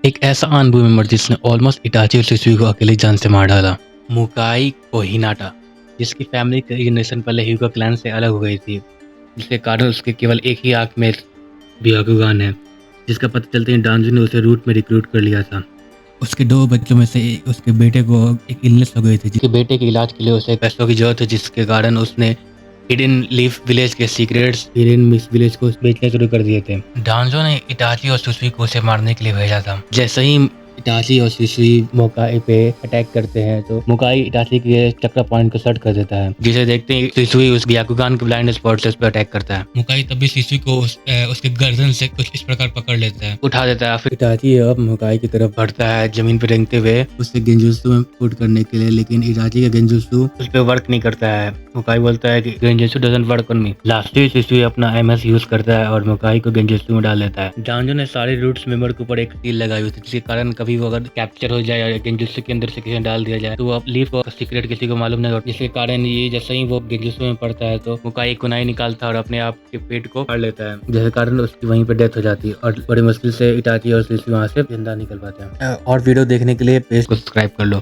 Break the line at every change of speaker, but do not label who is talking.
एक ऐसा अनबू मेंबर जिसने ऑलमोस्ट इटाची और सुसुई को अकेली जान से मार डाला, मुकाई कोहिनाटा, जिसकी फैमिली कई जनरेशन पहले ह्यूगा क्लैन से अलग हो गई थी, जिसके कारण उसके केवल एक ही आंख में ब्याकुगान है, जिसका पता चलते ही डांजू ने उसे रूट में रिक्रूट कर लिया था। उसके 2 बच्चों में से उसके बेटे को एक इलनेस हो गई थी, जिसके बेटे के इलाज के लिए उसे पैसों की जरूरत है, जिसके कारण उसने हिडन लीफ विलेज के सीक्रेट्स हिडन मिस विलेज को बेचने शुरू कर दिए थे। डांजो ने इटाची और सुसुई को उसे मारने के लिए भेजा था। जैसे ही इटाची और सुसुई मुकाई पे अटैक करते हैं तो मुकाई इटाची के चक्र पॉइंट को सर्ट कर देता है, जिसे देखते ही सुसुई उस ब्याकुगान के ब्लाइंड स्पॉट से उस पर अटैक करता है। मुकाई तभी सुसुई को उसके गर्दन से कुछ इस प्रकार पकड़ लेता है, उठा देता है। फिर इटाची अब मुकाई की तरफ बढ़ता है, जमीन पर रेंगते हुए उसे गेंजुत्सु में पुट करने के लिए, लेकिन इटाची का गेंजुत्सु उस पर वर्क नहीं करता है। मुकाई बोलता है कि गेंजुत्सु doesn't work on me. Lastly सुसुई अपना एमएस यूज करता है और मुकाई को गेंजुत्सु में डाल देता है। डांजो ने सारे रूट्स मेंबर के ऊपर एक सील लगाई हुई थी, जिसके कारण कभी वो अगर कैप्चर हो जाए या गेंजुत्सु के अंदर से किसी डाल दिया जाए तो वो लीफ का सीक्रेट किसी को मालूम नहीं होता, जिसके कारण ये जैसे ही वो गेंजुत्सु में पड़ता है तो मुकाई कुनाई निकालता है और अपने आप के पेट को फाड़ लेता है, जिसके कारण उसकी वहीं पे डेथ हो जाती है और बड़ी मुश्किल से इटाची और सुसुई वहां से जिंदा निकल पाते हैं। और वीडियो देखने के लिए पेज को सब्सक्राइब कर लो।